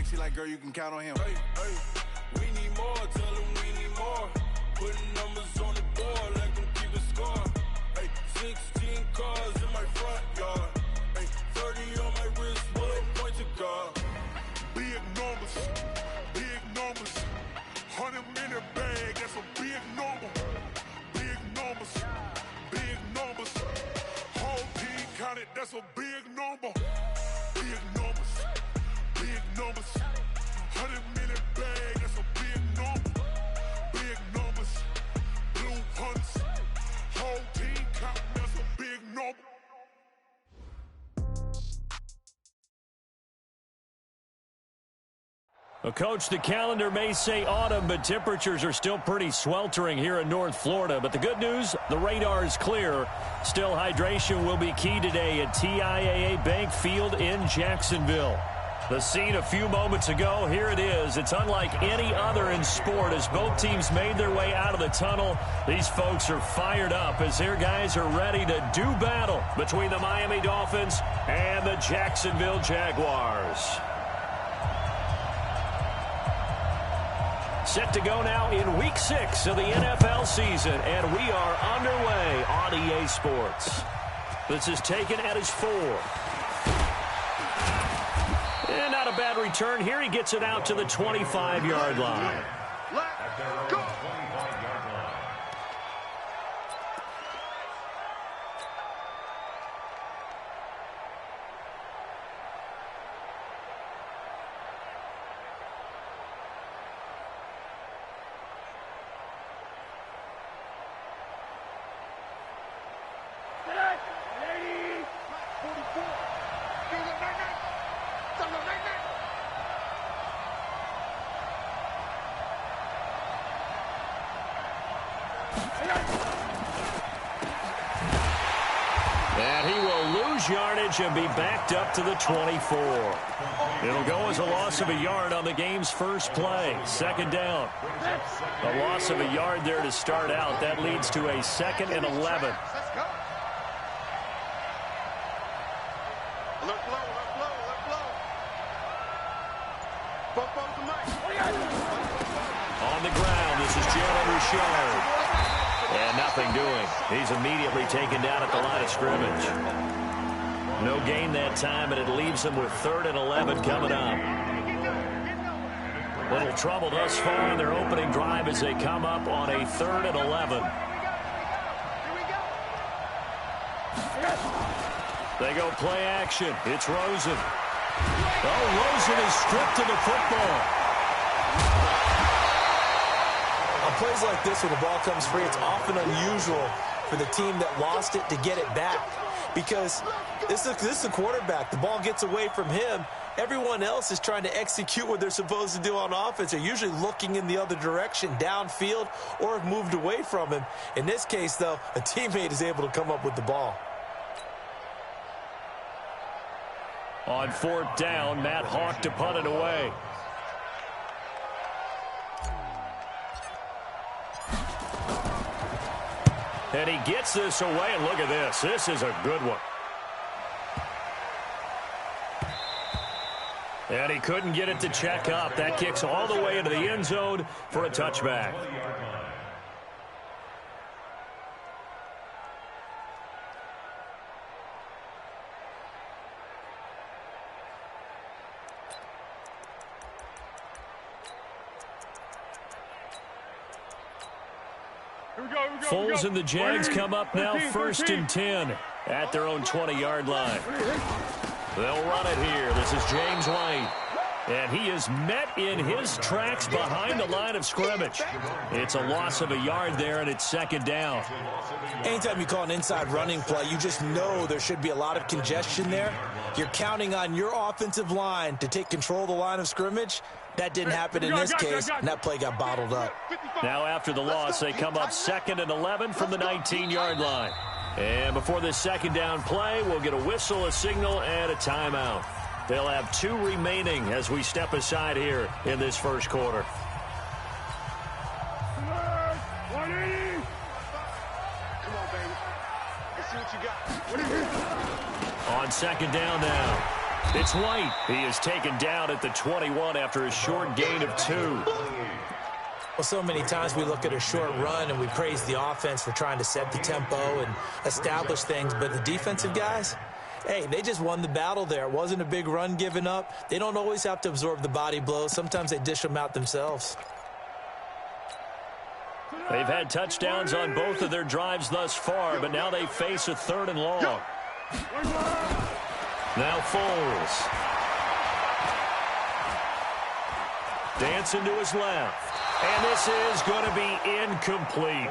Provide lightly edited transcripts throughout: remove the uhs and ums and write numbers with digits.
She like, girl, you can count on him. Hey, hey, we need more, tell them we need more. Putting numbers on the board, let them keep a score. Hey, 16 cars in my front yard. Hey, 30 on my wrist, bullet point to guard. Big numbers, big numbers. 100-minute bag, that's a big number. Big numbers, big numbers. Whole team counted, that's a big number. Big numbers, big numbers. 100-minute bag, that's a big number. Big numbers, blue hunts. Whole team counting, that's a big number. Well, Coach, the calendar may say autumn, but temperatures are still pretty sweltering here in North Florida. But the good news, the radar is clear. Still, hydration will be key today at TIAA Bank Field in Jacksonville. The scene a few moments ago, here it is. It's unlike any other in sport as both teams made their way out of the tunnel. These folks are fired up as their guys are ready to do battle between the Miami Dolphins and the Jacksonville Jaguars. Set to go now in Week 6 of the NFL season, and we are underway on EA Sports. This is taken at his 4. And not a bad return here. He gets it out to the 25-yard line. Let's go! And he will lose yardage and be backed up to the 24. It'll go as a loss of a yard on the game's first play. Second down. A loss of a yard there to start out. That leads to a 2nd and 11. On the ground, this is Jalen Richard. And nothing doing. He's immediately taken down at the line of scrimmage. No gain that time, and it leaves them with 3rd and 11 coming up. Little trouble thus far in their opening drive as they come up on a 3rd and 11. They go play action. It's Rosen. Oh, Rosen is stripped of the football. On plays like this, when the ball comes free, it's often unusual for the team that lost it to get it back. Because this is the quarterback. The ball gets away from him. Everyone else is trying to execute what they're supposed to do on offense. They're usually looking in the other direction, downfield, or have moved away from him. In this case, though, a teammate is able to come up with the ball. On 4th down, Matt Hawk to punt it away. And he gets this away, and look at this. This is a good one. And he couldn't get it to check up. That kicks all the way into the end zone for a touchback. Foles and the Jags come up now 1st and 10 at their own 20-yard line. They'll run it here. This is James White. And he is met in his tracks behind the line of scrimmage. It's a loss of a yard there, and it's 2nd down. Anytime you call an inside running play, you just know there should be a lot of congestion there. You're counting on your offensive line to take control of the line of scrimmage. That didn't happen in this case, and that play got bottled up. Now after the loss, they come up 2nd and 11 from the 19-yard line. And before this 2nd down play, we'll get a whistle, a signal, and a timeout. They'll have 2 remaining as we step aside here in this first quarter. Come on, baby. Let's see what you got. On 2nd down now. It's White. He is taken down at the 21 after a short gain of 2. Well, so many times we look at a short run and we praise the offense for trying to set the tempo and establish things, but the defensive guys, hey, they just won the battle there. It wasn't a big run given up. They don't always have to absorb the body blows. Sometimes they dish them out themselves. They've had touchdowns on both of their drives thus far, but now they face a 3rd and long. Now Foles. Dancing to his left. And this is going to be incomplete.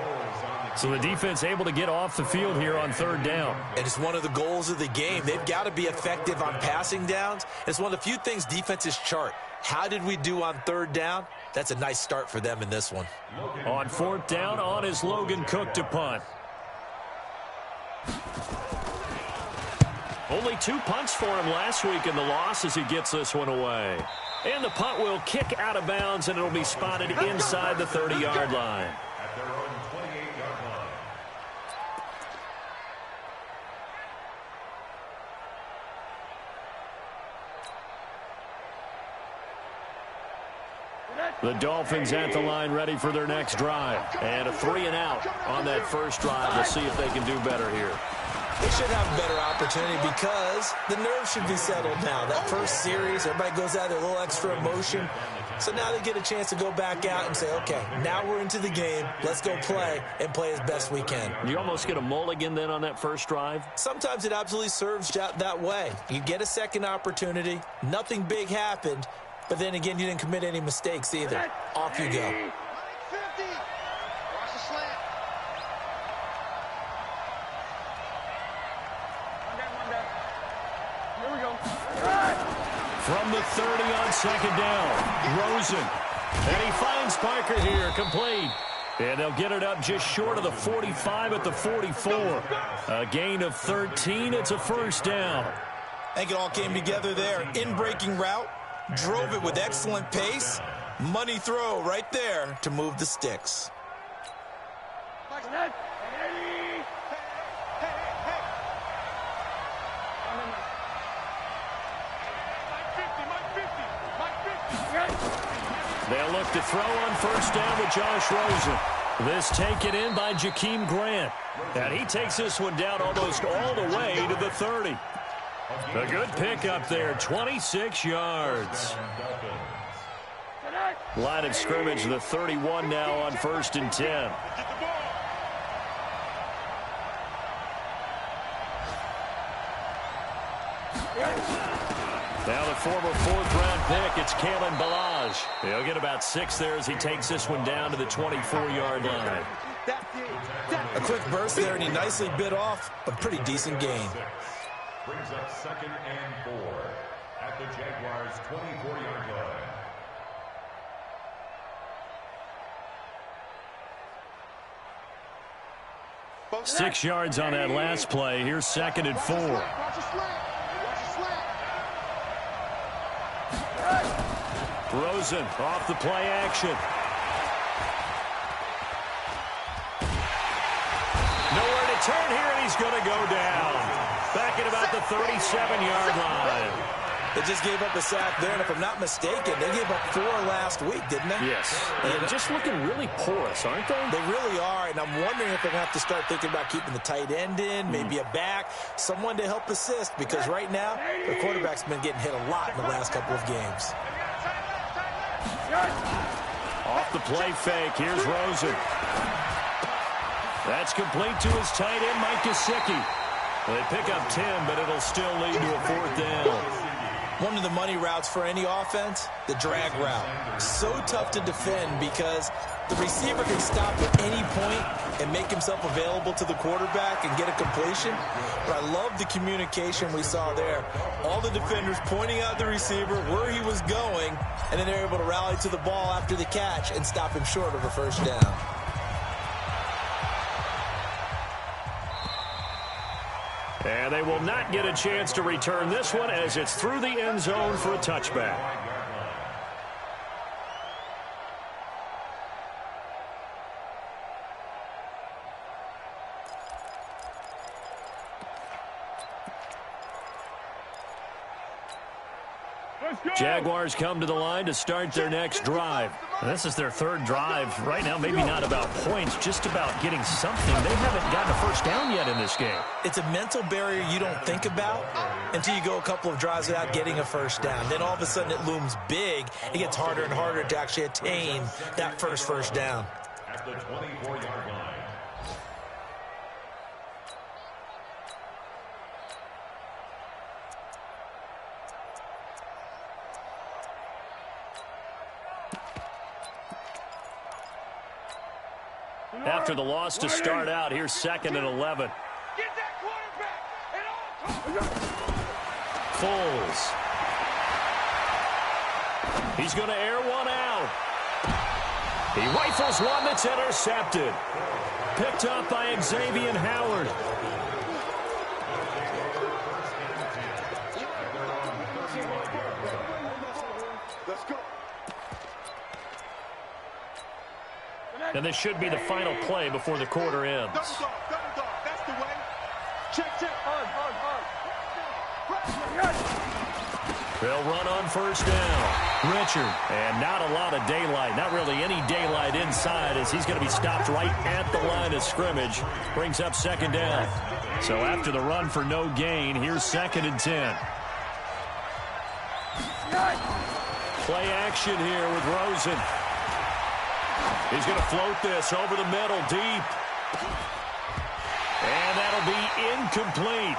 So the defense able to get off the field here on 3rd down. And it's one of the goals of the game. They've got to be effective on passing downs. It's one of the few things defenses chart. How did we do on 3rd down? That's a nice start for them in this one. On 4th down, on is Logan Cook to punt. Only 2 punts for him last week in the loss as he gets this one away. And the punt will kick out of bounds, and it'll be spotted inside the 30-yard line. At their own 28-yard line. The Dolphins at the line ready for their next drive. And a 3 and out on that first drive. We'll see if they can do better here. They should have a better opportunity because the nerves should be settled now. That first series, everybody goes out there, a little extra emotion. So now they get a chance to go back out and say, okay, now we're into the game. Let's go play and play as best we can. You almost get a mulligan then on that first drive? Sometimes it absolutely serves that way. You get a second opportunity. Nothing big happened. But then again, you didn't commit any mistakes either. Off you go. 50. Watch the slant. Here we go. From the 30 on 2nd down, Rosen. And he finds Parker here, complete. And they'll get it up just short of the 45 at the 44. A gain of 13. It's a 1st down. I think it all came together there. In-breaking route. Drove it with excellent pace. Money throw right there to move the sticks. They'll look to throw on 1st down with Josh Rosen. This taken in by Jakeem Grant. And he takes this one down almost all the way to the 30. A good pickup there, 26 yards. Line of scrimmage, the 31 now on 1st and 10. Now the former 4th-round pick, it's Kalen Ballage. He'll get about 6 there as he takes this one down to the 24-yard line. A quick burst there, and he nicely bit off a pretty decent gain. Brings up 2nd and 4 at the Jaguars' 24-yard line. Six yards on that last play. Here's 2nd and 4. Rosen off the play action. Nowhere to turn here, and he's going to go down. Back at about the 37-yard line. They just gave up a sack there, and if I'm not mistaken, they gave up 4 last week, didn't they? Yes. They're just looking really porous, aren't they? They really are, and I'm wondering if they're going to have to start thinking about keeping the tight end in, maybe a back, someone to help assist, because right now, their quarterback's been getting hit a lot in the last couple of games. Off the play fake, here's Rosen. That's complete to his tight end, Mike Gesicki. They pick up 10, but it'll still lead to a 4th down. One of the money routes for any offense, the drag route. So tough to defend because the receiver can stop at any point and make himself available to the quarterback and get a completion. But I love the communication we saw there. All the defenders pointing out the receiver, where he was going, and then they're able to rally to the ball after the catch and stop him short of a 1st down. And they will not get a chance to return this one as it's through the end zone for a touchback. Jaguars come to the line to start their next drive. And this is their third drive. Right now, maybe not about points, just about getting something. They haven't gotten a first down yet in this game. It's a mental barrier you don't think about until you go a couple of drives without getting a first down. Then all of a sudden it looms big. It gets harder and harder to actually attain that first down. At the 24-yard line. After the loss to start out, here's 2nd and 11. Get that quarterback at all times. Foles. He's going to air one out. He rifles one that's intercepted. Picked up by Xavier Howard. Let's go. And this should be the final play before the quarter ends. Double dog. That's the way. Check. Hard. They'll run on first down. Richard. And not a lot of daylight. Not really any daylight inside as he's going to be stopped right at the line of scrimmage. Brings up 2nd down. So after the run for no gain, here's 2nd and 10. Play action here with Rosen. He's going to float this over the middle, deep. And that'll be incomplete.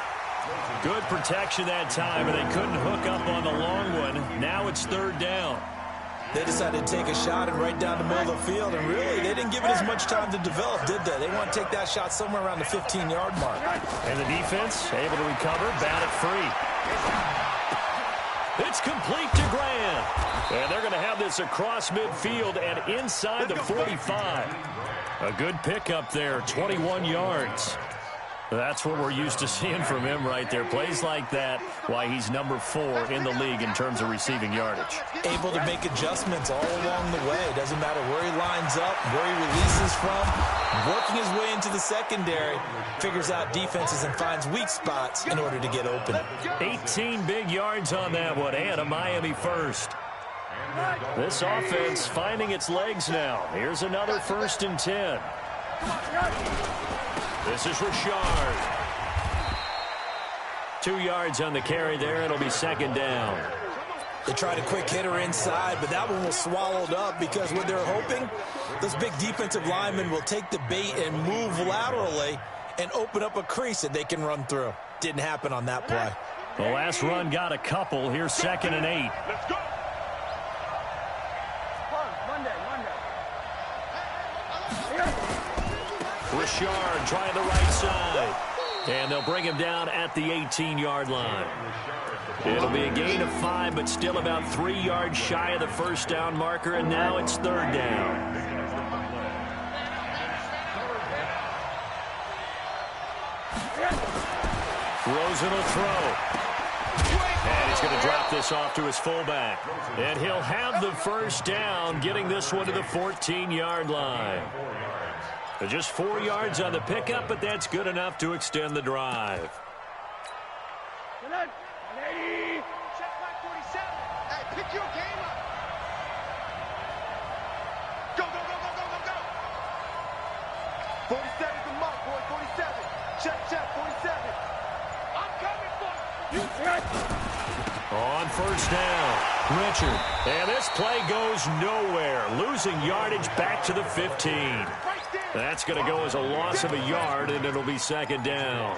Good protection that time, and they couldn't hook up on the long one. Now it's 3rd down. They decided to take a shot and right down the middle of the field, and really, they didn't give it as much time to develop, did they? They want to take that shot somewhere around the 15-yard mark. And the defense able to recover, bat it free. It's complete to Graham. And they're going to have this across midfield and inside the 45. A good pickup there, 21 yards. That's what we're used to seeing from him right there. Plays like that, why he's number 4 in the league in terms of receiving yardage. Able to make adjustments all along the way. Doesn't matter where he lines up, where he releases from. Working his way into the secondary. Figures out defenses and finds weak spots in order to get open. 18 big yards on that one, and a Miami first. This offense finding its legs now. Here's another 1st and 10. This is Richard. 2 yards on the carry there. It'll be 2nd down. They tried a quick hitter inside, but that one was swallowed up because what they're hoping, those big defensive linemen will take the bait and move laterally and open up a crease that they can run through. Didn't happen on that play. The last run got a couple. Here's 2nd and 8. Let's go. Richard trying the right side. And they'll bring him down at the 18-yard line. It'll be a gain of 5, but still about 3 yards shy of the first down marker, and now it's 3rd down. Rosen will throw. And he's going to drop this off to his fullback. And he'll have the first down, getting this one to the 14-yard line. Just 4 yards on the pickup, but that's good enough to extend the drive. Check back 47. Hey, pick your game up. Go. 47's the mark, boy. 47. Check, 47. I'm coming for you. On first down, Richard. And this play goes nowhere. Losing yardage back to the 15. That's going to go as a loss of a yard, and it'll be 2nd down.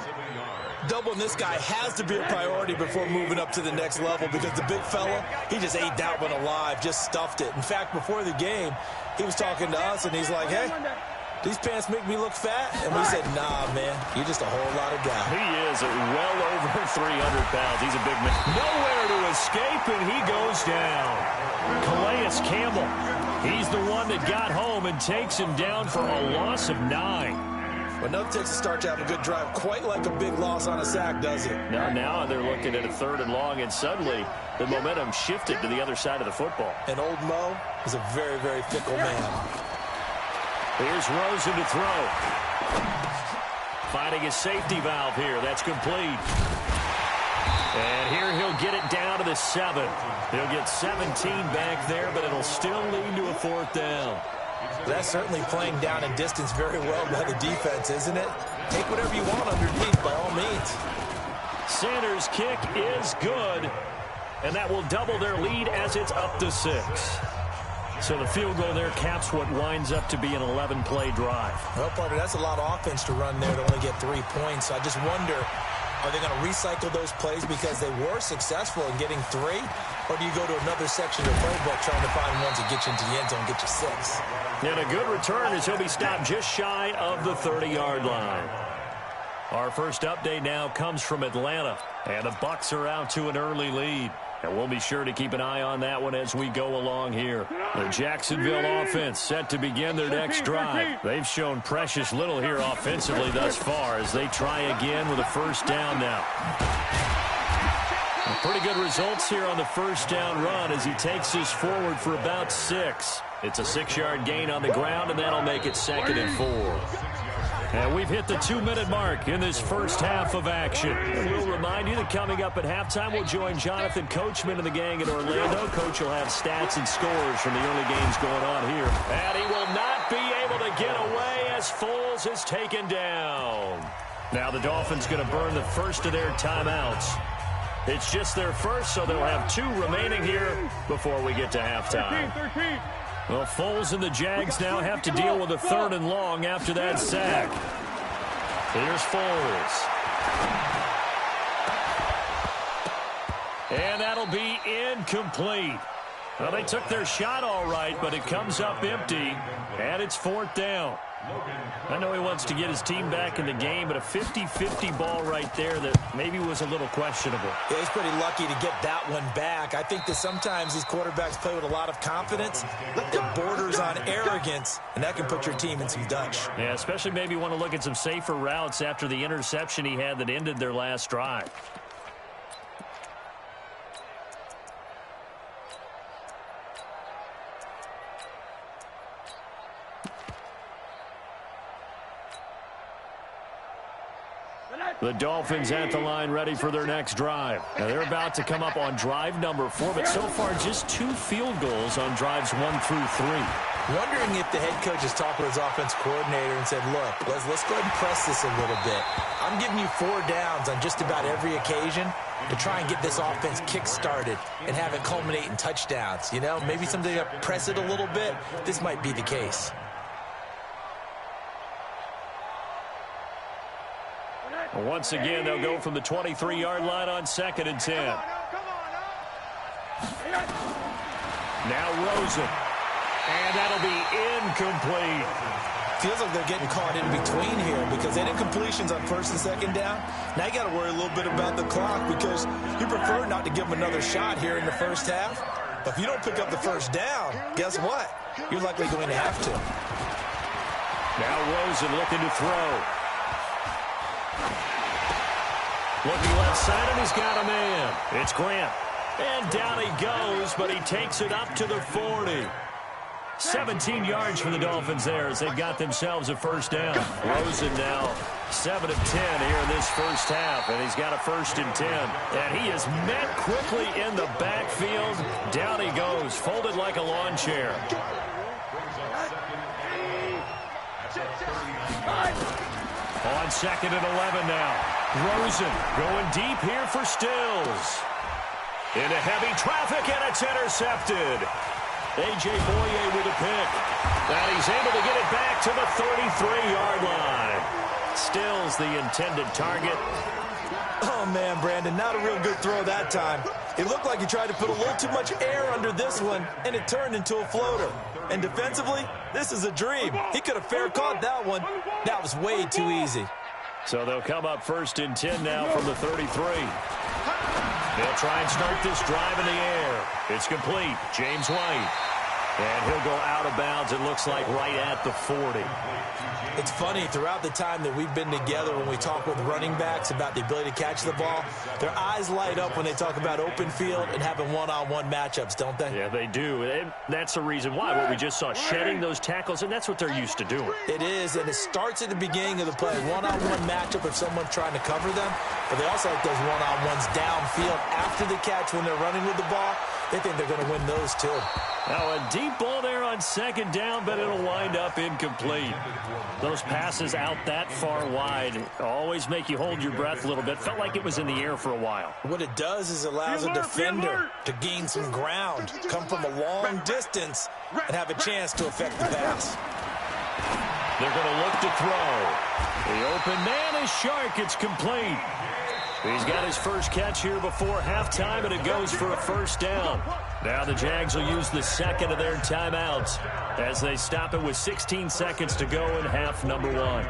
Doubling this guy has to be a priority before moving up to the next level because the big fella, he just ate that one alive, just stuffed it. In fact, before the game, he was talking to us, and he's like, hey, these pants make me look fat? And we said, nah, man, you're just a whole lot of guy. He is well over 300 pounds. He's a big man. Nowhere to escape, and he goes down. Calais Campbell. He's the one that got home and takes him down for a loss of 9. But no Texas start to have a good drive, quite like a big loss on a sack, does it? Now they're looking at a 3rd and long, and suddenly the momentum shifted to the other side of the football. And old Mo is a very, very fickle man. Here's Rosen to throw. Finding his safety valve here. That's complete. And here he'll get it down to the 7. He'll get 17 back there, but it'll still lead to a 4th down. That's certainly playing down and distance very well by the defense, isn't it? Take whatever you want underneath, by all means. Sanders' kick is good, and that will double their lead as it's up to 6. So the field goal there caps what winds up to be an 11-play drive. Well, partner, that's a lot of offense to run there to only get 3 points. So I just wonder, are they going to recycle those plays because they were successful in getting 3? Or do you go to another section of the playbook trying to find ones that get you into the end zone and get you 6? And a good return as he'll be stopped just shy of the 30-yard line. Our first update now comes from Atlanta, and the Bucs are out to an early lead. And we'll be sure to keep an eye on that one as we go along here. The Jacksonville offense set to begin their next drive. They've shown precious little here offensively thus far as they try again with a 1st down now. Pretty good results here on the 1st down run as he takes this forward for about 6. It's a 6-yard gain on the ground, and that'll make it 2nd and 4. And we've hit the 2-minute mark in this first half of action. And we'll remind you that coming up at halftime, we'll join Jonathan Coachman and the gang in Orlando. Coach will have stats and scores from the early games going on here. And he will not be able to get away as Foles is taken down. Now the Dolphins going to burn the first of their timeouts. It's just their first, so they'll have 2 remaining here before we get to halftime. Well, Foles and the Jags now have to deal with a 3rd and long after that sack. Here's Foles. And that'll be incomplete. Well, they took their shot all right, but it comes up empty, and it's 4th down. I know he wants to get his team back in the game, but a 50-50 ball right there that maybe was a little questionable. Yeah, he's pretty lucky to get that one back. I think that sometimes these quarterbacks play with a lot of confidence. It borders on arrogance, and that can put your team in some Dutch. Yeah, especially maybe want to look at some safer routes after the interception he had that ended their last drive. The Dolphins at the line ready for their next drive. Now they're about to come up on drive number 4, but so far just 2 field goals on drives 1 through 3. Wondering if the head coach has talked with his offense coordinator and said, look, let's go ahead and press this a little bit. I'm giving you 4 downs on just about every occasion to try and get this offense kick-started and have it culminate in touchdowns. You know, maybe someday I press it a little bit. This might be the case. Once again, they'll go from the 23-yard line on 2nd and 10. Now Rosen. And that'll be incomplete. Feels like they're getting caught in between here because they did completions on 1st and 2nd down. Now you got to worry a little bit about the clock because you prefer not to give them another shot here in the first half. But if you don't pick up the 1st down, guess what? You're likely going to have to. Now Rosen looking to throw. Looking left side, and he's got a man. It's Grant. And down he goes, but he takes it up to the 40. 17 yards for the Dolphins there as they've got themselves a 1st down. Rosen now 7 of 10 here in this first half, and he's got a 1st and 10. And he is met quickly in the backfield. Down he goes, folded like a lawn chair. On 2nd and 11 now. Rosen going deep here for Stills. Into heavy traffic, and it's intercepted. A.J. Boye with a pick. And he's able to get it back to the 33-yard line. Stills the intended target. Oh, man, Brandon, not a real good throw that time. It looked like he tried to put a little too much air under this one, and it turned into a floater. And defensively, this is a dream. He could have fair caught that one. That was way too easy. So they'll come up 1st and 10 now from the 33. They'll try and start this drive in the air. It's complete. James White. And he'll go out of bounds, it looks like, right at the 40. It's funny, throughout the time that we've been together, when we talk with running backs about the ability to catch the ball, their eyes light up when they talk about open field and having one-on-one matchups, don't they? Yeah, they do. And that's the reason why. What we just saw, shedding those tackles, and that's what they're used to doing. It is, and it starts at the beginning of the play. One-on-one matchup if someone's trying to cover them, but they also like those one-on-ones downfield after the catch when they're running with the ball. They think they're going to win those, too. Now, a deep ball there on second down, but it'll wind up incomplete. Those passes out that far wide always make you hold your breath a little bit. Felt like it was in the air for a while. What it does is allows a defender to gain some ground, come from a long distance, and have a chance to affect the pass. They're going to look to throw. The open man is Shark. It's complete. He's got his first catch here before halftime, and it goes for a first down. Now the Jags will use the second of their timeouts as they stop it with 16 seconds to go in half number one.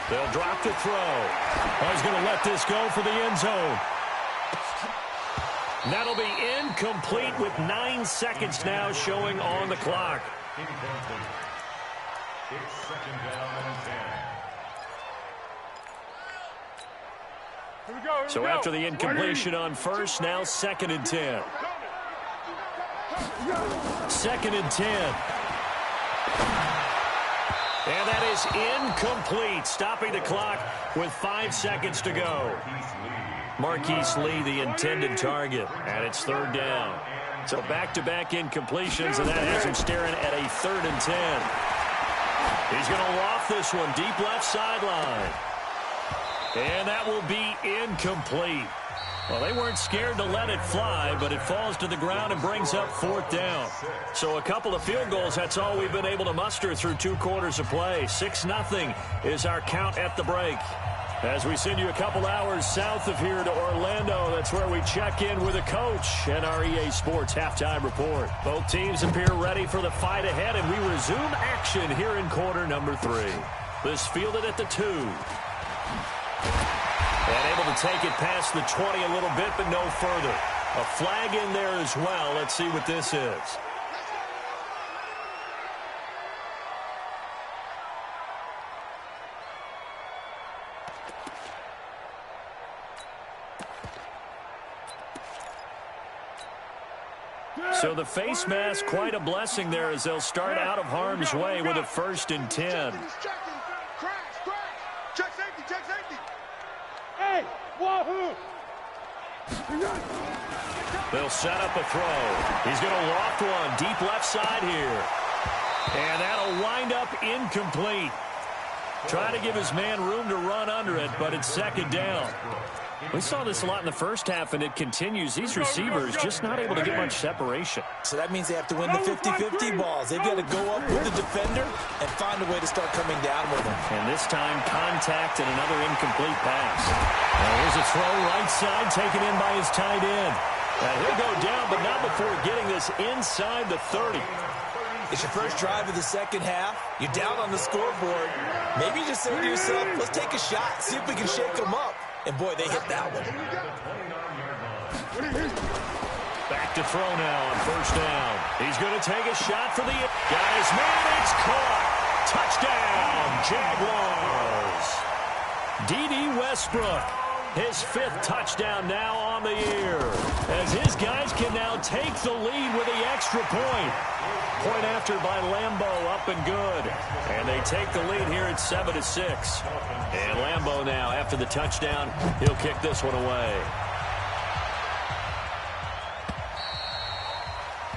They'll drop the throw. Oh, he's going to let this go for the end zone. That'll be incomplete with 9 seconds now showing on the clock. It's second down and 10. So after the incompletion on first, now second and 10. Second and 10. And that is incomplete, stopping the clock with 5 seconds to go. Marquise Lee, the intended target, and it's third down. So back-to-back incompletions, and that has him staring at a 3rd and 10. He's going to loft this one deep left sideline. And that will be incomplete. Well, they weren't scared to let it fly, but it falls to the ground and brings up 4th down. So a couple of field goals, that's all we've been able to muster through 2 quarters of play. 6-0 is our count at the break. As we send you a couple hours south of here to Orlando, that's where we check in with a coach and our EA Sports halftime report. Both teams appear ready for the fight ahead, and we resume action here in quarter number 3. This fielded at the 2. And able to take it past the 20 a little bit, but no further. A flag in there as well. Let's see what this is. So the face mask, quite a blessing there as they'll start out of harm's way with a 1st and 10. Check safety, check safety. Hey, wahoo! They'll set up a throw. He's going to loft one deep left side here. And that'll wind up incomplete. Trying to give his man room to run under it, but it's second down. We saw this a lot in the first half, and it continues. These receivers just not able to get much separation. So that means they have to win the 50-50 balls. They've got to go up with the defender and find a way to start coming down with him. And this time, contact and another incomplete pass. Now here's a throw right side taken in by his tight end. Now he'll go down, but not before getting this inside the 30. It's your first drive of the second half. You're down on the scoreboard. Maybe you just say to yourself, let's take a shot, see if we can shake them up. And, boy, they hit that one. Back to throw now on first down. He's going to take a shot for the... Got his man, it's caught. Touchdown, Jaguars. D.D. Westbrook, his 5th touchdown now on the year. As his guys can now take the lead with the extra point. Point after by Lambeau, up and good. And they take the lead here at 7-6. And Lambeau now, after the touchdown, he'll kick this one away.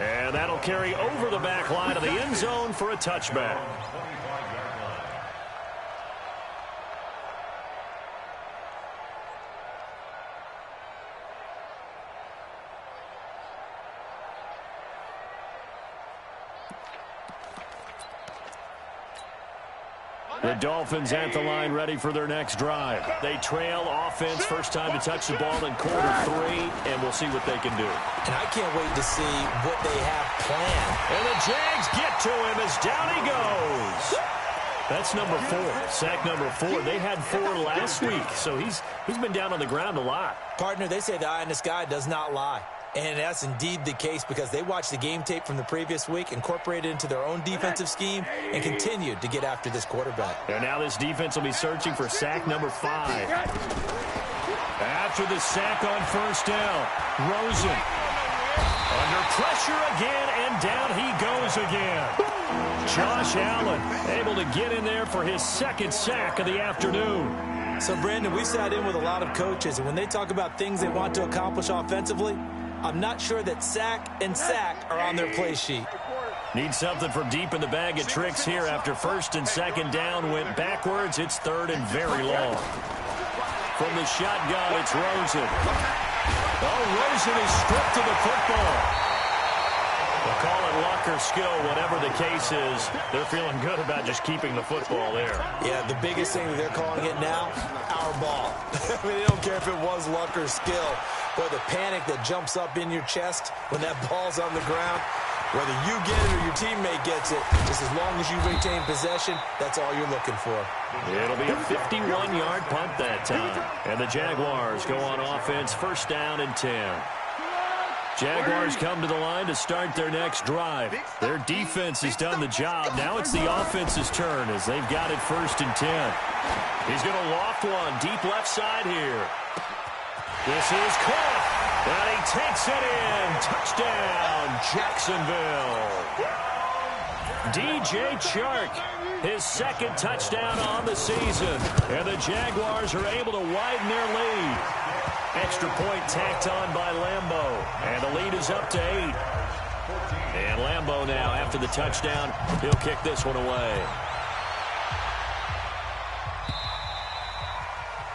And that'll carry over the back line of the end zone for a touchback. The Dolphins at the line ready for their next drive. They trail offense, first time to touch the ball in quarter 3, and we'll see what they can do. And I can't wait to see what they have planned. And the Jags get to him as down he goes. That's number 4, sack number 4. They had 4 last week, so he's been down on the ground a lot. Partner, they say the eye in the sky does not lie. And that's indeed the case because they watched the game tape from the previous week, incorporated it into their own defensive scheme, and continued to get after this quarterback. And now this defense will be searching for sack number 5. After the sack on first down, Rosen under pressure again, and down he goes again. Josh Allen able to get in there for his second sack of the afternoon. So, Brandon, we've sat in with a lot of coaches, and when they talk about things they want to accomplish offensively, I'm not sure that sack and sack are on their play sheet. Need something from deep in the bag of tricks here after first and second down went backwards. It's third and very long. From the shotgun, it's Rosen. Oh, Rosen is stripped of the football. They'll call it luck or skill, whatever the case is. They're feeling good about just keeping the football there. Yeah, the biggest thing that they're calling it now, our ball. I mean, they don't care if it was luck or skill. Boy, the panic that jumps up in your chest when that ball's on the ground, whether you get it or your teammate gets it, just as long as you retain possession, that's all you're looking for. It'll be a 51-yard punt that time. And the Jaguars go on offense, first down and 10. Jaguars come to the line to start their next drive. Their defense has done the job. Now it's the offense's turn as they've got it first and 10. He's going to loft one deep left side here. This is caught, and he takes it in. Touchdown, Jacksonville. DJ Chark, his second touchdown on the season. And the Jaguars are able to widen their lead. Extra point tacked on by Lambeau. And the lead is up to 8. And Lambeau now, after the touchdown, he'll kick this one away.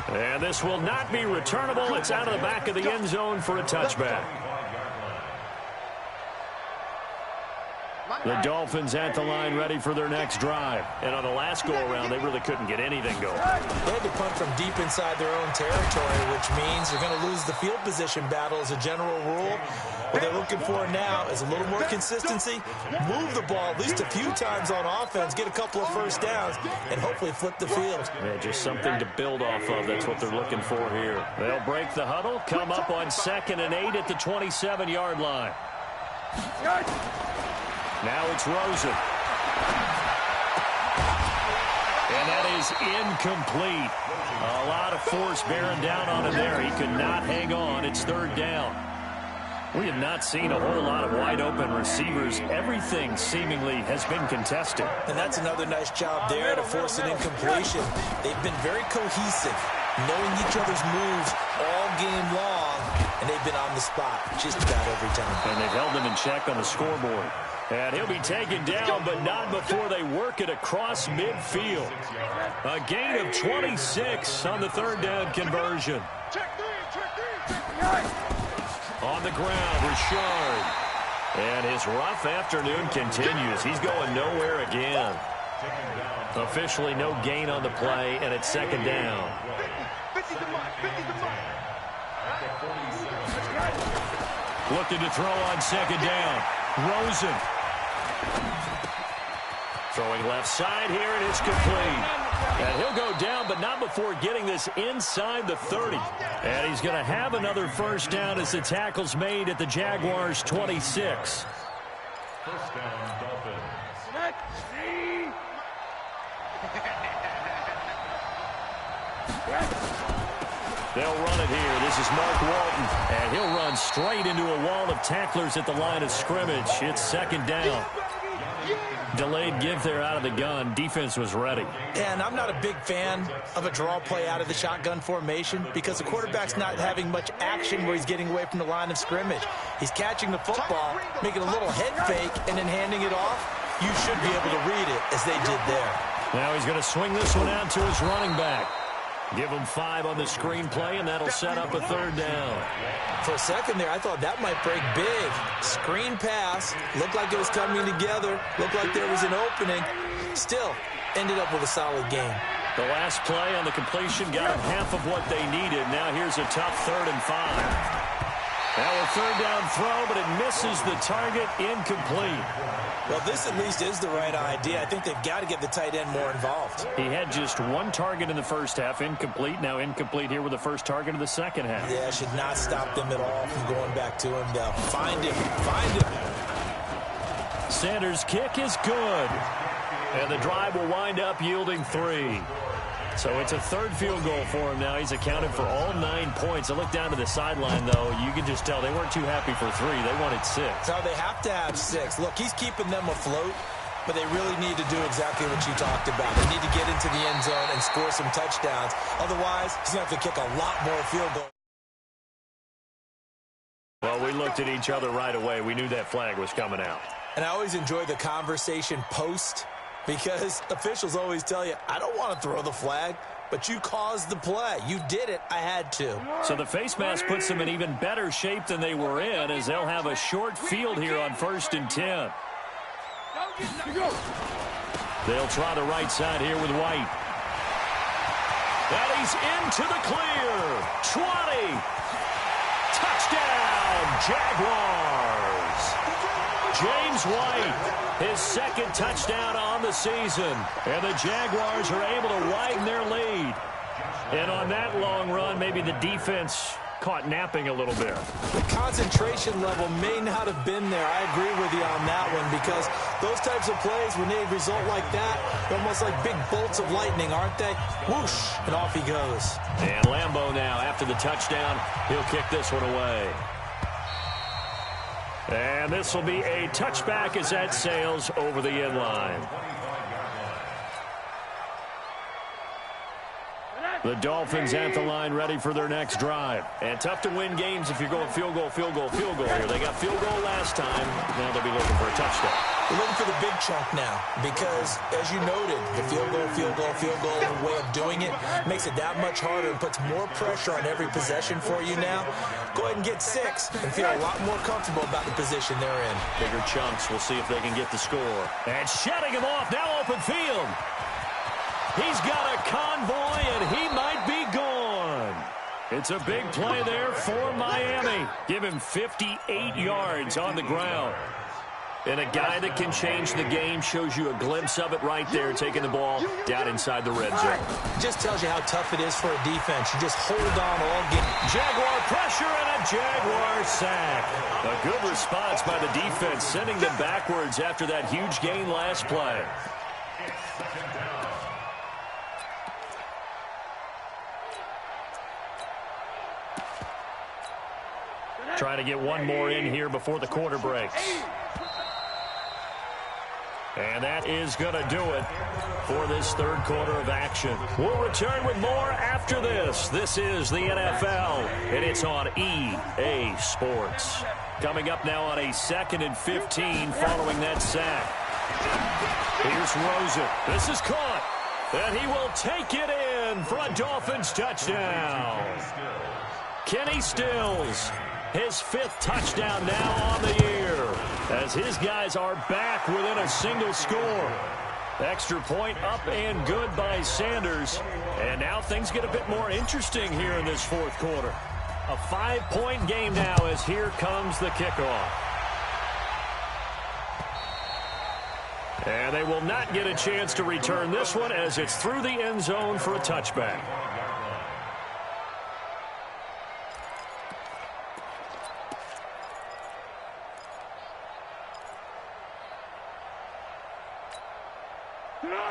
And this will not be returnable. It's out of the back of the end zone for a touchback. The Dolphins at the line ready for their next drive. And on the last go-around, they really couldn't get anything going. They had to punt from deep inside their own territory, which means they're going to lose the field position battle as a general rule. What they're looking for now is a little more consistency, move the ball at least a few times on offense, get a couple of first downs, and hopefully flip the field. Yeah, just something to build off of. That's what they're looking for here. They'll break the huddle, come up on 2nd and 8 at the 27-yard line. Now it's Rosen. And that is incomplete. A lot of force bearing down on him there. He could not hang on. It's third down. We have not seen a whole lot of wide-open receivers. Everything seemingly has been contested. And that's another nice job there to force an incompletion. They've been very cohesive, knowing each other's moves all game long, and they've been on the spot just about every time. And they've held them in check on the scoreboard. And he'll be taken down, but not before they work it across midfield. A gain of 26 on the third down conversion. On the ground, Richard. And his rough afternoon continues. He's going nowhere again. Officially no gain on the play, and it's second down. Looking to throw on second down. Rosen. Throwing left side here, and it's complete. And he'll go down, but not before getting this inside the 30. And he's going to have another first down as the tackle's made at the Jaguars' 26. First down, Dolphins. They'll run it here. This is Mark Walton. And he'll run straight into a wall of tacklers at the line of scrimmage. It's second down. Delayed give there out of the gun. Defense was ready. And I'm not a big fan of a draw play out of the shotgun formation because the quarterback's not having much action where he's getting away from the line of scrimmage. He's catching the football, making a little head fake, and then handing it off. You should be able to read it as they did there. Now he's going to swing this one out to his running back. Give him 5 on the screen play, and that'll set up a third down. For a second there, I thought that might break big. Screen pass. Looked like it was coming together. Looked like there was an opening. Still, ended up with a solid game. The last play on the completion got them half of what they needed. Now here's a tough 3rd and 5. Now a third down throw, but it misses the target, incomplete. Well, this at least is the right idea. I think they've got to get the tight end more involved. He had just one target in the first half, incomplete. Now incomplete here with the first target of the second half. Yeah, should not stop them at all from going back to him, though. Find him. Find him. Sanders' kick is good. And the drive will wind up yielding 3. So it's a third field goal for him now. He's accounted for all 9 points. I look down to the sideline, though. You can just tell they weren't too happy for 3. They wanted 6. No, they have to have 6. Look, he's keeping them afloat, but they really need to do exactly what you talked about. They need to get into the end zone and score some touchdowns. Otherwise, he's going to have to kick a lot more field goals. Well, we looked at each other right away. We knew that flag was coming out. And I always enjoy the conversation post, because officials always tell you, I don't want to throw the flag, but you caused the play. You did it. I had to. So the face mask puts them in even better shape than they were in, as they'll have a short field here on 1st and 10. They'll try the right side here with White. And he's into the clear. 20. Touchdown, Jaguars. James White, his second touchdown on the season. And the Jaguars are able to widen their lead. And on that long run, maybe the defense caught napping a little bit. The concentration level may not have been there. I agree with you on that one, because those types of plays, when they result like that, they're almost like big bolts of lightning, aren't they? Whoosh, and off he goes. And Lambeau now, after the touchdown, he'll kick this one away. And this will be a touchback as that sails over the end line. The Dolphins at the line, ready for their next drive. And tough to win games if you're going field goal, field goal, field goal here. They got field goal last time. Now they'll be looking for a touchdown. We're looking for the big chunk now, because, as you noted, the field goal way of doing it makes it that much harder and puts more pressure on every possession for you now. Go ahead and get 6 and feel a lot more comfortable about the position they're in. Bigger chunks. We'll see if they can get the score. And shutting him off, now open field. He's got a convoy, and he might be gone. It's a big play there for Miami. Give him 58 yards on the ground. And a guy that can change the game, shows you a glimpse of it right there, taking the ball down inside the red zone. Just tells you how tough it is for a defense. You just hold on all game. Jaguar pressure and a Jaguar sack. A good response by the defense, sending them backwards after that huge gain last play. Trying to get one more in here before the quarter breaks. And that is going to do it for this third quarter of action. We'll return with more after this. This is the NFL, and it's on EA Sports. Coming up now on a 2nd and 15 following that sack. Here's Rosen. This is caught, and he will take it in for a Dolphins touchdown. Kenny Stills, his 5th touchdown now on the year, as his guys are back within a single score. Extra point up and good by Sanders. And now things get a bit more interesting here in this fourth quarter. A 5-point game now, as here comes the kickoff. And they will not get a chance to return this one, as it's through the end zone for a touchback.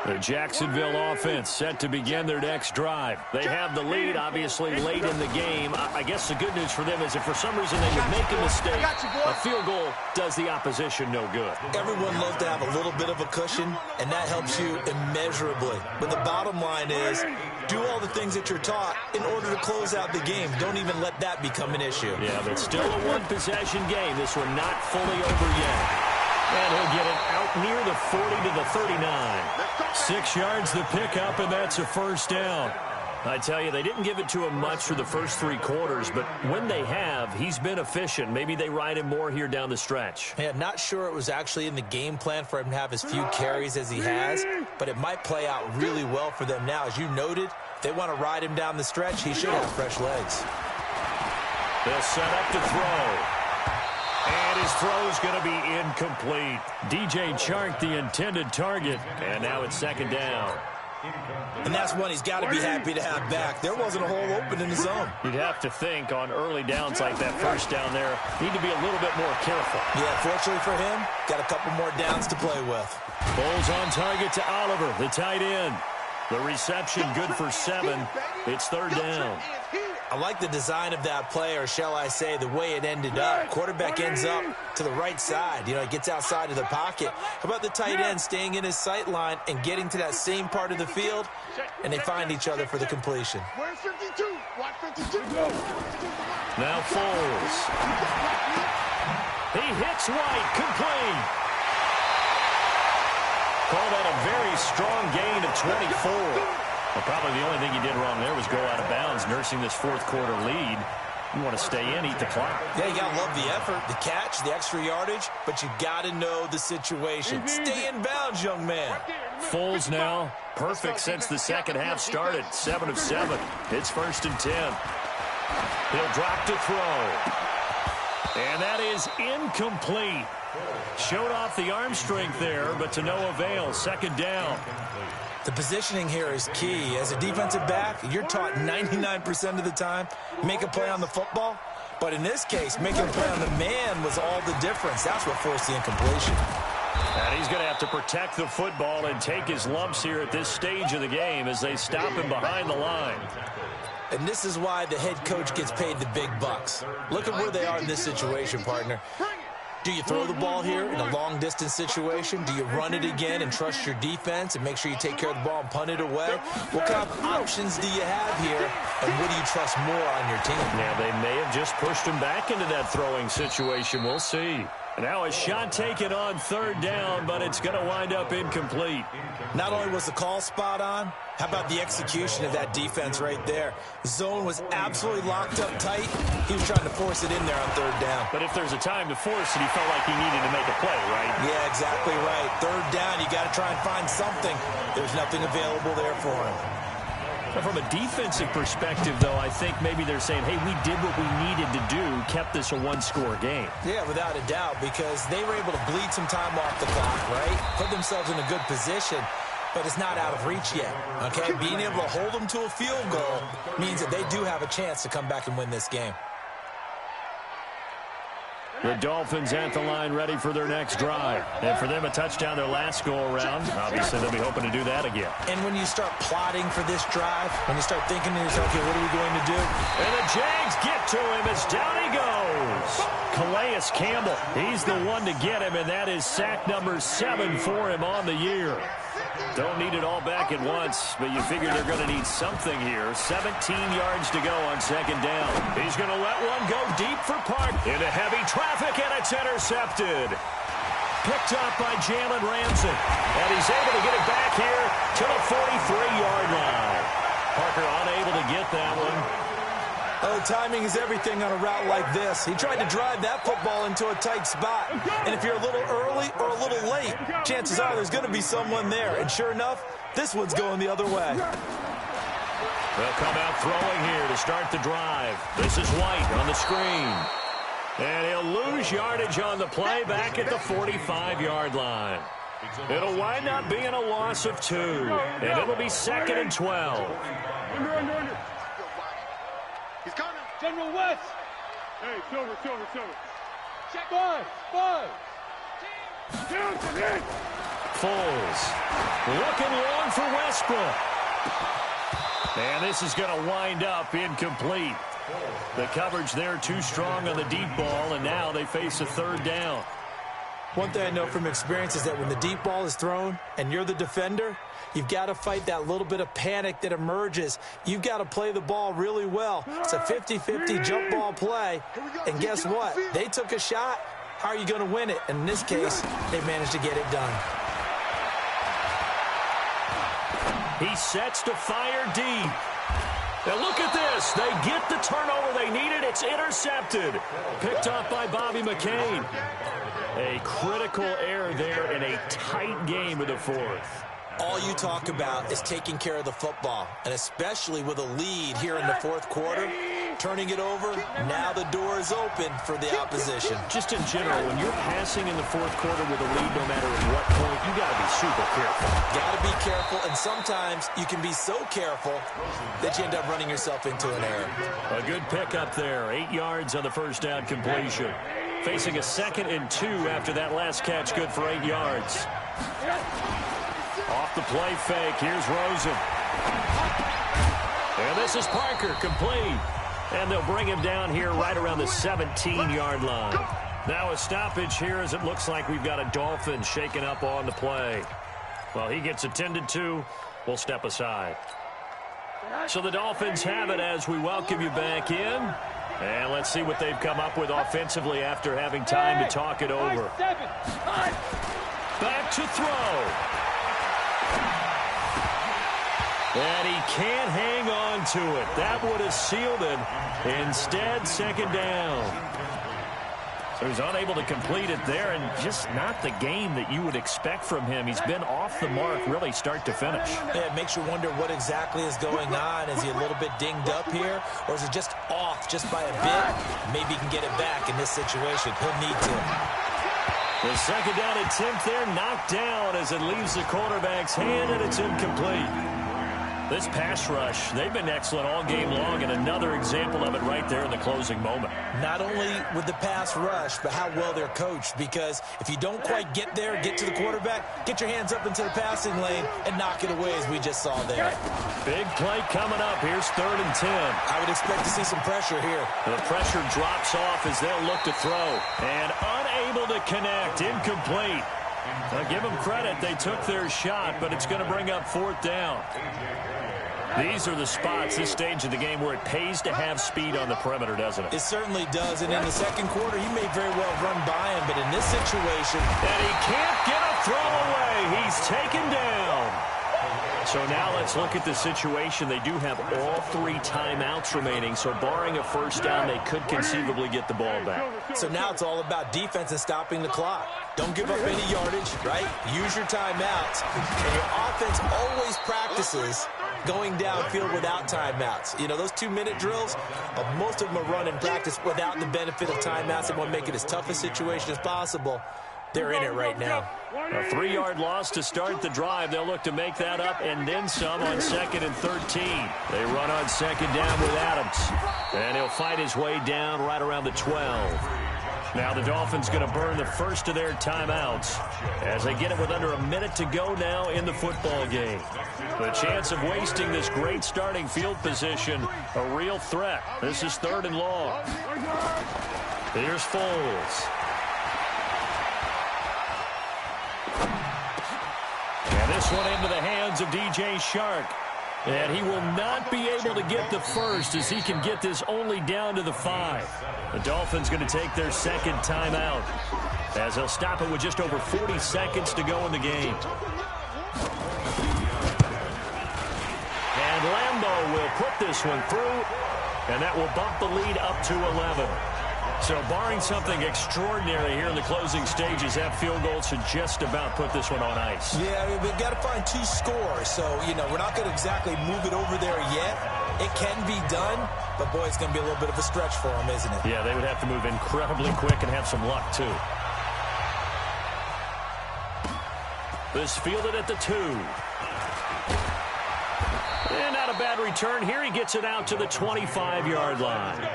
The Jacksonville offense set to begin their next drive. They have the lead, obviously, late in the game. I guess the good news for them is if for some reason they would make a mistake, a field goal does the opposition no good. Everyone loves to have a little bit of a cushion, and that helps you immeasurably. But the bottom line is, do all the things that you're taught in order to close out the game. Don't even let that become an issue. Yeah, but still a one-possession game. This one not fully over yet. And he'll get it out near the 40 to the 39. 6 yards the pickup, and that's a first down. I tell you, they didn't give it to him much for the first 3 quarters, but when they have, he's been efficient. Maybe they ride him more here down the stretch. Yeah, not sure it was actually in the game plan for him to have as few carries as he has, but it might play out really well for them now. As you noted, if they want to ride him down the stretch, he should have fresh legs. They'll set up to throw. And his throw's going to be incomplete. DJ Chark, the intended target. And now it's second down. And that's one he's got to be happy to have back. There wasn't a hole open in the zone. You'd have to think on early downs like that first down there, need to be a little bit more careful. Yeah, fortunately for him, got a couple more downs to play with. Foles on target to Oliver, the tight end. The reception good for 7. It's third down. I like the design of that play, or shall I say the way it ended up. Quarterback ends up to the right side. You know, he gets outside of the pocket. How about the tight end staying in his sight line and getting to that same part of the field, and they find each other for the completion. Where's 52? Watch 52. Now Foles. He hits White, complete. Call that a very strong gain of 24. Well, probably the only thing he did wrong there was go out of bounds, nursing this fourth quarter lead. You want to stay in, eat the clock. Yeah, you got to love the effort, the catch, the extra yardage, but you got to know the situation. Stay in bounds, young man. Foles now, perfect since the second half started. 7 of 7. It's 1st and 10. He'll drop to throw. And that is incomplete. Showed off the arm strength there, but to no avail. Second down. The positioning here is key. As a defensive back, you're taught 99% of the time, make a play on the football. But in this case, making a play on the man was all the difference. That's what forced the incompletion. And he's going to have to protect the football and take his lumps here at this stage of the game as they stop him behind the line. And this is why the head coach gets paid the big bucks. Look at where they are in this situation, partner. Do you throw the ball here in a long-distance situation? Do you run it again and trust your defense and make sure you take care of the ball and punt it away? What kind of options do you have here, and what do you trust more on your team? Yeah, they may have just pushed him back into that throwing situation. We'll see. Now a shot taken on third down, but it's going to wind up incomplete. Not only was the call spot on, how about the execution of that defense right there? The zone was absolutely locked up tight. He was trying to force it in there on third down. But if there's a time to force it, he felt like he needed to make a play, right? Yeah, exactly right. Third down, you got to try and find something. There's nothing available there for him. From a defensive perspective, though, I think maybe they're saying, hey, we did what we needed to do, kept this a one-score game. Yeah, without a doubt, because they were able to bleed some time off the clock, right? Put themselves in a good position, but it's not out of reach yet, okay? Being able to hold them to a field goal means that they do have a chance to come back and win this game. The Dolphins at the line ready for their next drive. And for them, a touchdown their last go-around. Obviously, they'll be hoping to do that again. And when you start plotting for this drive, when you start thinking to yourself, okay, what are we going to do? And the Jags get to him as down he goes. Calais Campbell, he's the one to get him, and that is sack number 7 for him on the year. Don't need it all back at once, but you figure they're going to need something here. 17 yards to go on second down. He's going to let one go deep for Park. Into heavy traffic, and it's intercepted. Picked up by Jalen Ramsey. And he's able to get it back here to the 43-yard line. Parker unable to get that one. Oh, timing is everything on a route like this. He tried to drive that football into a tight spot. And if you're a little early or a little late, chances are there's going to be someone there. And sure enough, this one's going the other way. They'll come out throwing here to start the drive. This is White on the screen. And he'll lose yardage on the play back at the 45-yard line. It'll wind up being a loss of 2. And it'll be 2nd and 12. He's coming. General West. Hey, Silver. Check. Five. Johnson in. Foles looking long for Westbrook. And this is going to wind up incomplete. The coverage there too strong on the deep ball, and now they face a third down. One thing I know from experience is that when the deep ball is thrown and you're the defender, you've got to fight that little bit of panic that emerges. You've got to play the ball really well. It's a 50-50 jump ball play. And guess what? They took a shot. How are you going to win it? And in this case, they managed to get it done. He sets to fire deep. Now look at this. They get the turnover they needed. It's intercepted. Picked up by Bobby McCain. A critical error there in a tight game of the fourth. All you talk about is taking care of the football, and especially with a lead here in the fourth quarter, turning it over. Now the door is open for the opposition. Just in general, when you're passing in the fourth quarter with a lead, no matter at what point, you got to be super careful. Got to be careful, and sometimes you can be so careful that you end up running yourself into an error. A good pickup there. 8 yards on the first down completion. Facing a 2nd and 2 after that last catch, good for 8 yards. Off the play fake, here's Rosen. And this is Parker, complete. And they'll bring him down here right around the 17-yard line. Now a stoppage here as it looks like we've got a Dolphin shaken up on the play. Well, he gets attended to. We'll step aside. So the Dolphins have it as we welcome you back in. And let's see what they've come up with offensively after having time to talk it over. Back to throw. And he can't hang on to it. That would have sealed it. Instead, 2nd down. So he's unable to complete it there, and just not the game that you would expect from him. He's been off the mark really start to finish. Yeah, it makes you wonder what exactly is going on. Is he a little bit dinged up here, or is it just off just by a bit? Maybe he can get it back in this situation. He'll need to. The 2nd down attempt there knocked down as it leaves the quarterback's hand, and it's incomplete. This pass rush, they've been excellent all game long, and another example of it right there in the closing moment. Not only with the pass rush, but how well they're coached, because if you don't quite get there, get to the quarterback, get your hands up into the passing lane and knock it away as we just saw there. Big play coming up. Here's 3rd and 10. I would expect to see some pressure here. The pressure drops off as they'll look to throw. And unable to connect, incomplete. Now give them credit, they took their shot, but it's going to bring up 4th down. These are the spots, this stage of the game, where it pays to have speed on the perimeter, doesn't it? It certainly does, and in the second quarter, he may very well run by him, but in this situation... And he can't get a throw away. He's taken down. So now let's look at the situation. They do have all 3 timeouts remaining, so barring a first down, they could conceivably get the ball back. So now it's all about defense and stopping the clock. Don't give up any yardage, right? Use your timeouts. And your offense always practices going downfield without timeouts. You know, those 2-minute drills, most of them are run in practice without the benefit of timeouts. They want to make it as tough a situation as possible. They're in it right now. A 3-yard loss to start the drive. They'll look to make that up and then some on 2nd and 13. They run on 2nd down with Adams. And he'll fight his way down right around the 12. Now the Dolphins going to burn the first of their timeouts as they get it with under a minute to go now in the football game. The chance of wasting this great starting field position, a real threat. This is 3rd and long. Here's Foles. And this one into the hands of DJ Shark. And he will not be able to get the first as he can get this only down to the 5. The Dolphins going to take their 2nd timeout as they'll stop it with just over 40 seconds to go in the game. And Lambeau will put this one through, and that will bump the lead up to 11. So barring something extraordinary here in the closing stages, that field goal should just about put this one on ice. Yeah, we've got to find 2 scores. So, you know, we're not going to exactly move it over there yet. It can be done, but, boy, it's going to be a little bit of a stretch for them, isn't it? Yeah, they would have to move incredibly quick and have some luck, too. This fielded at the 2. And not a bad return here. He gets it out to the 25-yard line.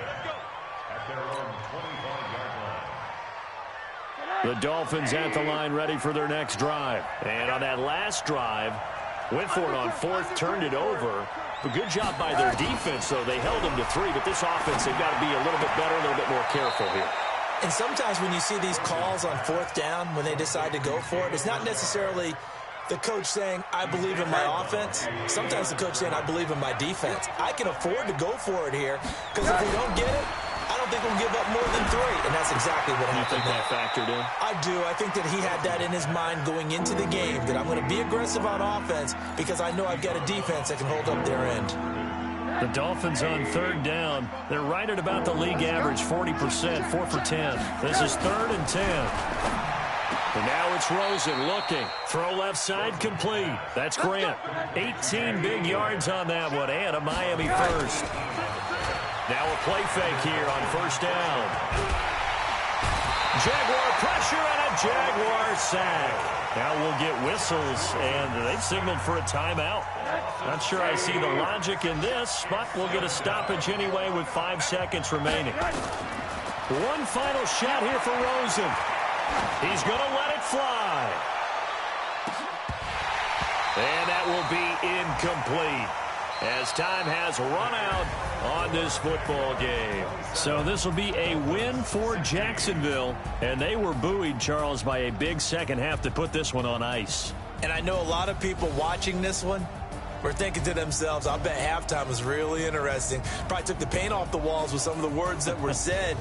The Dolphins at the line ready for their next drive. And on that last drive, went for it on 4th, turned it over. A good job by their defense, though. They held them to 3, but this offense, they've got to be a little bit better, a little bit more careful here. And sometimes when you see these calls on 4th down, when they decide to go for it, it's not necessarily the coach saying, I believe in my offense. Sometimes the coach saying, I believe in my defense. I can afford to go for it here, because if we don't get it, I don't think we'll give up more than 3, and that's exactly what happened. You think that factored in? I do. I think that he had that in his mind going into the game, that I'm going to be aggressive on offense because I know I've got a defense that can hold up their end. The Dolphins on 3rd down. They're right at about the league average, 40%, 4 for 10. This is 3rd and 10. And now it's Rosen looking. Throw left side complete. That's Grant. 18 big yards on that one, and a Miami first. Now a play fake here on first down. Jaguar pressure and a Jaguar sack. Now we'll get whistles, and they've signaled for a timeout. Not sure I see the logic in this, but we'll get a stoppage anyway with 5 seconds remaining. One final shot here for Rosen. He's going to let it fly. And that will be incomplete, as time has run out on this football game. So this will be a win for Jacksonville, and they were buoyed, Charles, by a big second half to put this one on ice. And I know a lot of people watching this one were thinking to themselves, I bet halftime was really interesting. Probably took the paint off the walls with some of the words that were said.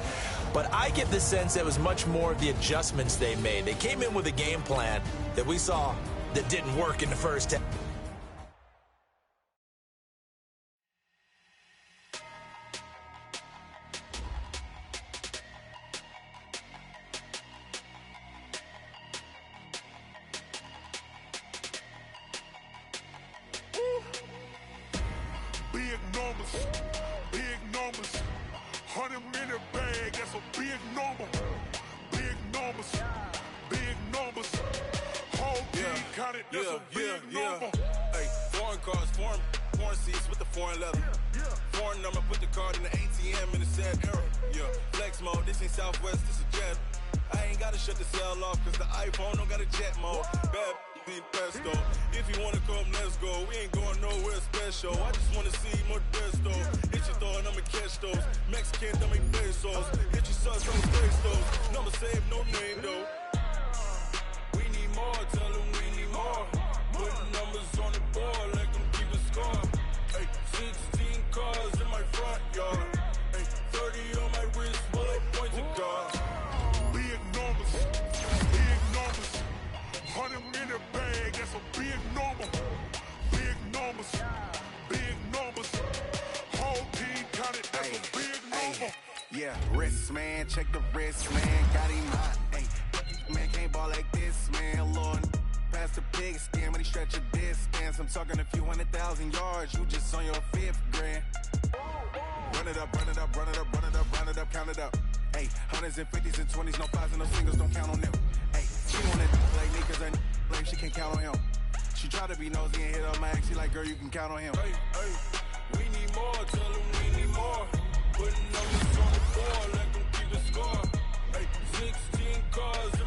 But I get the sense it was much more of the adjustments they made. They came in with a game plan that we saw that didn't work in the first half. Big numbers, 100-minute bag, that's a big number. Big numbers, whole team counted, that's a big number. Hey, foreign cars, foreign seats with the foreign leather. Foreign number, put the card in the ATM in the sad era. Yeah, flex mode, this ain't Southwest, this a jet. I ain't gotta shut the cell off, cause the iPhone don't got a jet mode. Bad ain't pesto. If you wanna come, let's go. We ain't going nowhere special. I just wanna see more desto. Hit your thought, I'ma catch those. Mexican, don't make pesos. Hit your sus, don't stay those. Number save, no name though. We need more, tell them we need more. Putting numbers on the board, like them keep a score. Hey, 16 cars in my front yard. Hey, 30 on my wrist, while I point to God. Big numbers, 100-minute bag, that's a big number. Big numbers, whole team counted, that's a big number. Yeah, wrist, man, check the wrist, man, got him hot, ayy. Man, can't ball like this, man, Lord. Past the pig skin, but he stretch a distance. I'm talking a few 100,000 yards, you just on your 5th grand. Run it up, count it up. Ayy, 100s and 50s and 20s, no 5s and no singles, don't count on them. Ayy, she wanna like me cause her like she can't count on him. She try to be nosy and hit up my ex, she like, girl, you can count on him. Hey, we need more, tell them we need more. Putting numbers on the board, let them keep a score. Hey, 16 cars